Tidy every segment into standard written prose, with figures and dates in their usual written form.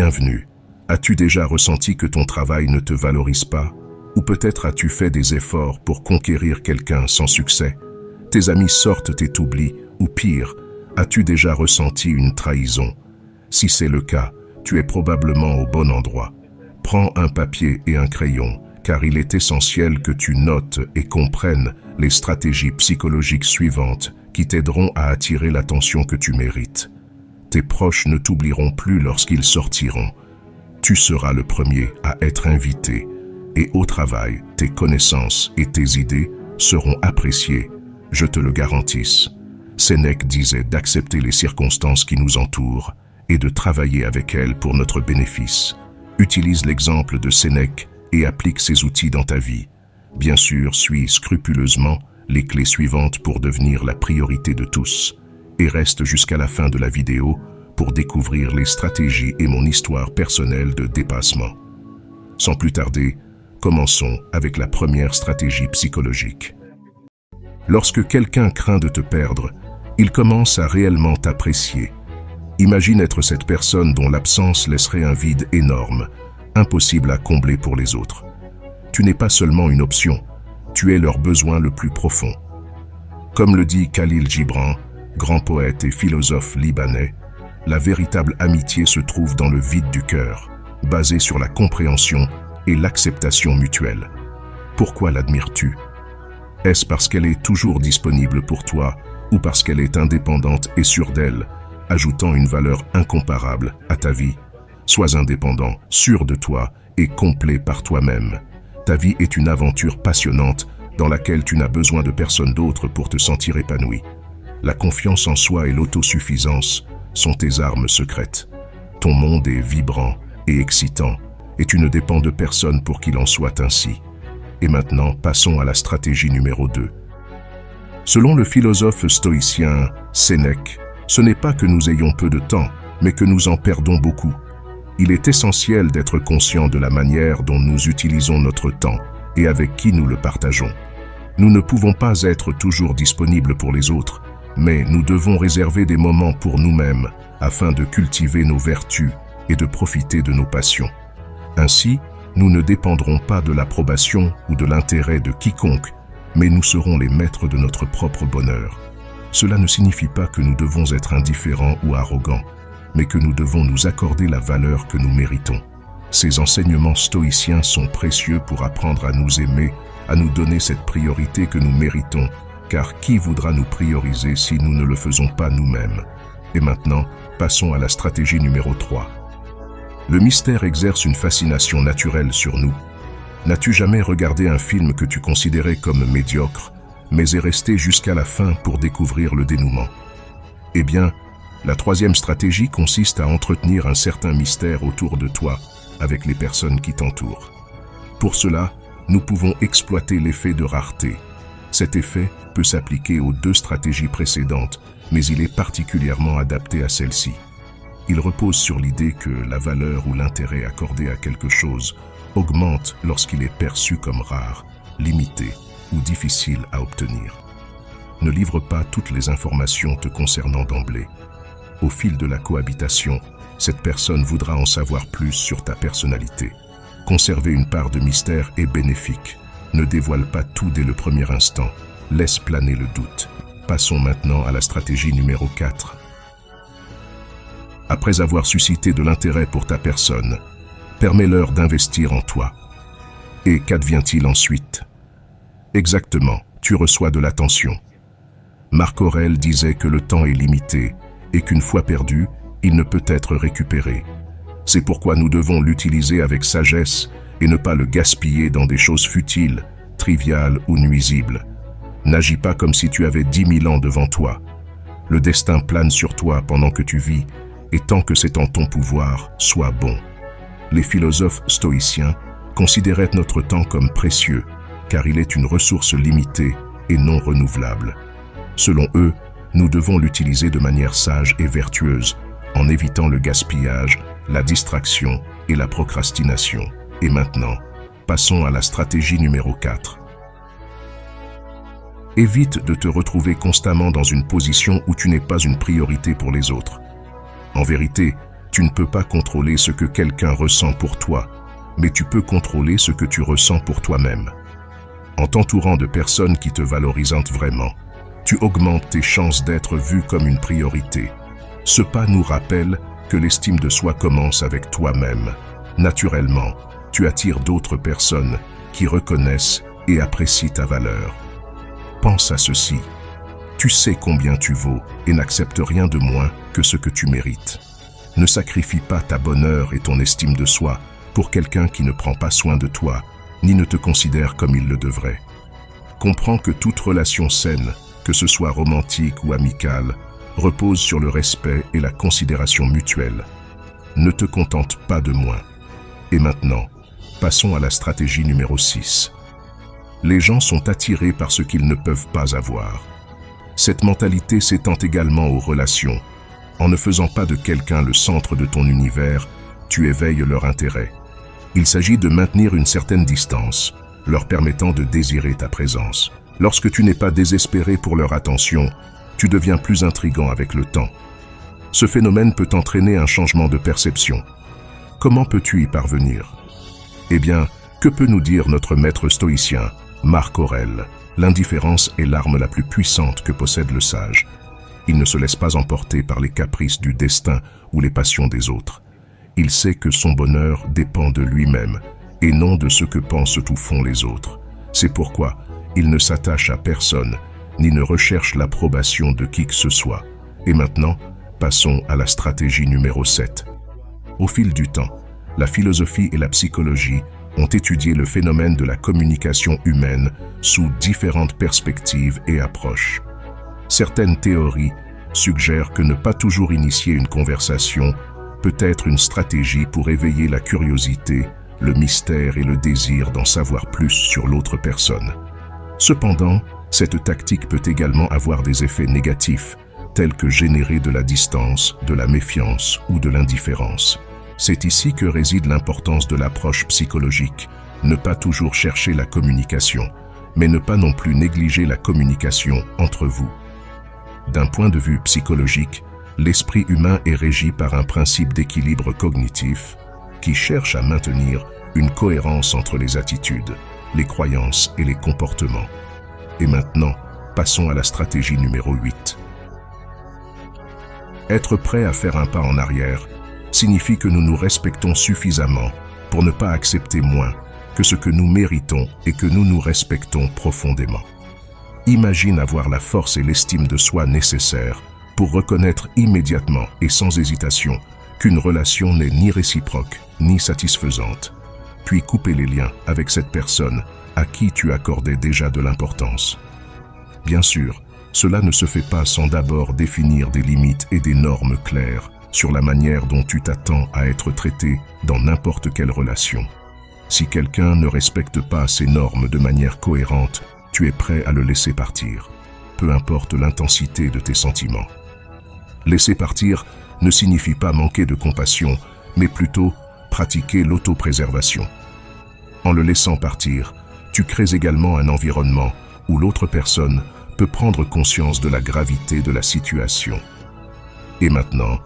Bienvenue. As-tu déjà ressenti que ton travail ne te valorise pas? Ou peut-être as-tu fait des efforts pour conquérir quelqu'un sans succès? Tes amis sortent et t'oublient, ou pire, as-tu déjà ressenti une trahison? Si c'est le cas, tu es probablement au bon endroit. Prends un papier et un crayon, car il est essentiel que tu notes et comprennes les stratégies psychologiques suivantes qui t'aideront à attirer l'attention que tu mérites. Tes proches ne t'oublieront plus lorsqu'ils sortiront. Tu seras le premier à être invité, et au travail, tes connaissances et tes idées seront appréciées, je te le garantisse. Sénèque disait d'accepter les circonstances qui nous entourent et de travailler avec elles pour notre bénéfice. Utilise l'exemple de Sénèque et applique ces outils dans ta vie. Bien sûr, suis scrupuleusement les clés suivantes pour devenir la priorité de tous. Et reste jusqu'à la fin de la vidéo pour découvrir les stratégies et mon histoire personnelle de dépassement. Sans plus tarder, commençons avec la première stratégie psychologique. Lorsque quelqu'un craint de te perdre, il commence à réellement t'apprécier. Imagine être cette personne dont l'absence laisserait un vide énorme, impossible à combler pour les autres. Tu n'es pas seulement une option, tu es leur besoin le plus profond. Comme le dit Khalil Gibran, grand poète et philosophe libanais, la véritable amitié se trouve dans le vide du cœur, basée sur la compréhension et l'acceptation mutuelle. Pourquoi l'admires-tu? Est-ce parce qu'elle est toujours disponible pour toi ou parce qu'elle est indépendante et sûre d'elle, ajoutant une valeur incomparable à ta vie? Sois indépendant, sûr de toi et complet par toi-même. Ta vie est une aventure passionnante dans laquelle tu n'as besoin de personne d'autre pour te sentir épanoui. La confiance en soi et l'autosuffisance sont tes armes secrètes. Ton monde est vibrant et excitant, et tu ne dépends de personne pour qu'il en soit ainsi. Et maintenant, passons à la stratégie numéro 2. Selon le philosophe stoïcien Sénèque, ce n'est pas que nous ayons peu de temps, mais que nous en perdons beaucoup. Il est essentiel d'être conscient de la manière dont nous utilisons notre temps et avec qui nous le partageons. Nous ne pouvons pas être toujours disponibles pour les autres, mais nous devons réserver des moments pour nous-mêmes afin de cultiver nos vertus et de profiter de nos passions. Ainsi, nous ne dépendrons pas de l'approbation ou de l'intérêt de quiconque, mais nous serons les maîtres de notre propre bonheur. Cela ne signifie pas que nous devons être indifférents ou arrogants, mais que nous devons nous accorder la valeur que nous méritons. Ces enseignements stoïciens sont précieux pour apprendre à nous aimer, à nous donner cette priorité que nous méritons, car qui voudra nous prioriser si nous ne le faisons pas nous-mêmes? Et maintenant, passons à la stratégie numéro 3. Le mystère exerce une fascination naturelle sur nous. N'as-tu jamais regardé un film que tu considérais comme médiocre, mais est resté jusqu'à la fin pour découvrir le dénouement? Eh bien, la troisième stratégie consiste à entretenir un certain mystère autour de toi avec les personnes qui t'entourent. Pour cela, nous pouvons exploiter l'effet de rareté. Cet effet peut s'appliquer aux 2 stratégies précédentes, mais il est particulièrement adapté à celle-ci. Il repose sur l'idée que la valeur ou l'intérêt accordé à quelque chose augmente lorsqu'il est perçu comme rare, limité ou difficile à obtenir. Ne livre pas toutes les informations te concernant d'emblée. Au fil de la cohabitation, cette personne voudra en savoir plus sur ta personnalité. Conserver une part de mystère est bénéfique. Ne dévoile pas tout dès le premier instant. Laisse planer le doute. Passons maintenant à la stratégie numéro 4. Après avoir suscité de l'intérêt pour ta personne, permets-leur d'investir en toi. Et qu'advient-il ensuite? Exactement, tu reçois de l'attention. Marc Aurèle disait que le temps est limité et qu'une fois perdu, il ne peut être récupéré. C'est pourquoi nous devons l'utiliser avec sagesse et ne pas le gaspiller dans des choses futiles, triviales ou nuisibles. N'agis pas comme si tu avais 10 000 ans devant toi. Le destin plane sur toi pendant que tu vis, et tant que c'est en ton pouvoir, sois bon. Les philosophes stoïciens considéraient notre temps comme précieux, car il est une ressource limitée et non renouvelable. Selon eux, nous devons l'utiliser de manière sage et vertueuse, en évitant le gaspillage, la distraction et la procrastination. Et maintenant, passons à la stratégie numéro 4. Évite de te retrouver constamment dans une position où tu n'es pas une priorité pour les autres. En vérité, Tu ne peux pas contrôler ce que quelqu'un ressent pour toi, mais tu peux contrôler ce que tu ressens pour toi-même. En t'entourant de personnes qui te valorisent vraiment, tu augmentes tes chances d'être vu comme une priorité. Ce pas nous rappelle que l'estime de soi commence avec toi-même. Naturellement, tu attires d'autres personnes qui reconnaissent et apprécient ta valeur. Pense à ceci. Tu sais combien tu vaux et n'acceptes rien de moins que ce que tu mérites. Ne sacrifie pas ta bonheur et ton estime de soi pour quelqu'un qui ne prend pas soin de toi, ni ne te considère comme il le devrait. Comprends que toute relation saine, que ce soit romantique ou amicale, repose sur le respect et la considération mutuelle. Ne te contente pas de moins. Et maintenant, passons à la stratégie numéro 6. Les gens sont attirés par ce qu'ils ne peuvent pas avoir. Cette mentalité s'étend également aux relations. En ne faisant pas de quelqu'un le centre de ton univers, tu éveilles leur intérêt. Il s'agit de maintenir une certaine distance, leur permettant de désirer ta présence. Lorsque tu n'es pas désespéré pour leur attention, tu deviens plus intrigant avec le temps. Ce phénomène peut entraîner un changement de perception. Comment peux-tu y parvenir? Eh bien, que peut nous dire notre maître stoïcien, Marc Aurèle? L'indifférence est l'arme la plus puissante que possède le sage. Il ne se laisse pas emporter par les caprices du destin ou les passions des autres. Il sait que son bonheur dépend de lui-même et non de ce que pensent ou font les autres. C'est pourquoi il ne s'attache à personne ni ne recherche l'approbation de qui que ce soit. Et maintenant, passons à la stratégie numéro 7. Au fil du temps, la philosophie et la psychologie ont étudié le phénomène de la communication humaine sous différentes perspectives et approches. Certaines théories suggèrent que ne pas toujours initier une conversation peut être une stratégie pour éveiller la curiosité, le mystère et le désir d'en savoir plus sur l'autre personne. Cependant, cette tactique peut également avoir des effets négatifs, tels que générer de la distance, de la méfiance ou de l'indifférence. C'est ici que réside l'importance de l'approche psychologique. Ne pas toujours chercher la communication, mais ne pas non plus négliger la communication entre vous. D'un point de vue psychologique, l'esprit humain est régi par un principe d'équilibre cognitif qui cherche à maintenir une cohérence entre les attitudes, les croyances et les comportements. Et maintenant, passons à la stratégie numéro 8. Être prêt à faire un pas en arrière signifie que nous nous respectons suffisamment pour ne pas accepter moins que ce que nous méritons et que nous nous respectons profondément. Imagine avoir la force et l'estime de soi nécessaires pour reconnaître immédiatement et sans hésitation qu'une relation n'est ni réciproque ni satisfaisante, puis couper les liens avec cette personne à qui tu accordais déjà de l'importance. Bien sûr, cela ne se fait pas sans d'abord définir des limites et des normes claires sur la manière dont tu t'attends à être traité dans n'importe quelle relation. Si quelqu'un ne respecte pas ces normes de manière cohérente, tu es prêt à le laisser partir, peu importe l'intensité de tes sentiments. Laisser partir ne signifie pas manquer de compassion, mais plutôt pratiquer l'autopréservation. En le laissant partir, tu crées également un environnement où l'autre personne peut prendre conscience de la gravité de la situation. Et maintenant,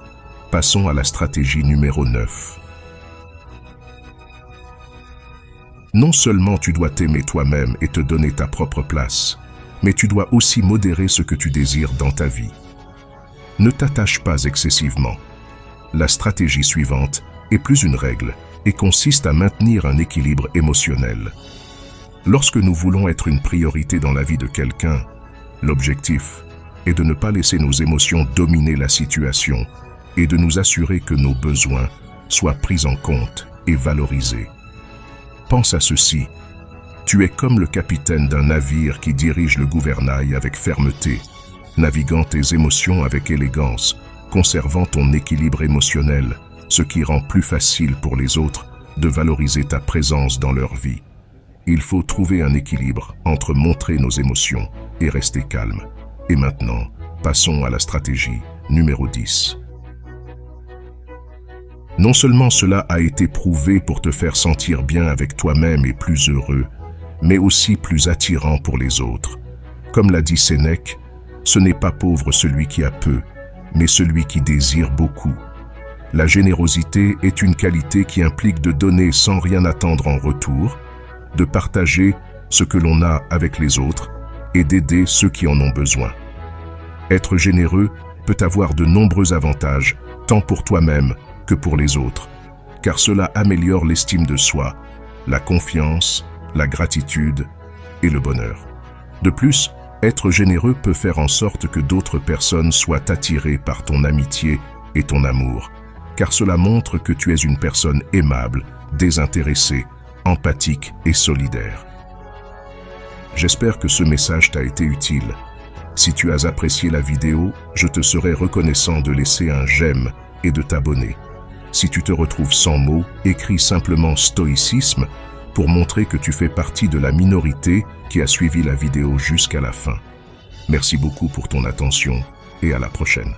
passons à la stratégie numéro 9. Non seulement tu dois t'aimer toi-même et te donner ta propre place, mais tu dois aussi modérer ce que tu désires dans ta vie. Ne t'attache pas excessivement. La stratégie suivante est plus une règle et consiste à maintenir un équilibre émotionnel. Lorsque nous voulons être une priorité dans la vie de quelqu'un, l'objectif est de ne pas laisser nos émotions dominer la situation et de nous assurer que nos besoins soient pris en compte et valorisés. Pense à ceci, tu es comme le capitaine d'un navire qui dirige le gouvernail avec fermeté, naviguant tes émotions avec élégance, conservant ton équilibre émotionnel, ce qui rend plus facile pour les autres de valoriser ta présence dans leur vie. Il faut trouver un équilibre entre montrer nos émotions et rester calme. Et maintenant, passons à la stratégie numéro 10. Non seulement cela a été prouvé pour te faire sentir bien avec toi-même et plus heureux, mais aussi plus attirant pour les autres. Comme l'a dit Sénèque, ce n'est pas pauvre celui qui a peu, mais celui qui désire beaucoup. La générosité est une qualité qui implique de donner sans rien attendre en retour, de partager ce que l'on a avec les autres et d'aider ceux qui en ont besoin. Être généreux peut avoir de nombreux avantages, tant pour toi-même que pour les autres, car cela améliore l'estime de soi, la confiance, la gratitude et le bonheur. De plus, être généreux peut faire en sorte que d'autres personnes soient attirées par ton amitié et ton amour, car cela montre que tu es une personne aimable, désintéressée, empathique et solidaire. J'espère que ce message t'a été utile. Si tu as apprécié la vidéo, je te serai reconnaissant de laisser un j'aime et de t'abonner. Si tu te retrouves sans mots, écris simplement stoïcisme pour montrer que tu fais partie de la minorité qui a suivi la vidéo jusqu'à la fin. Merci beaucoup pour ton attention et à la prochaine.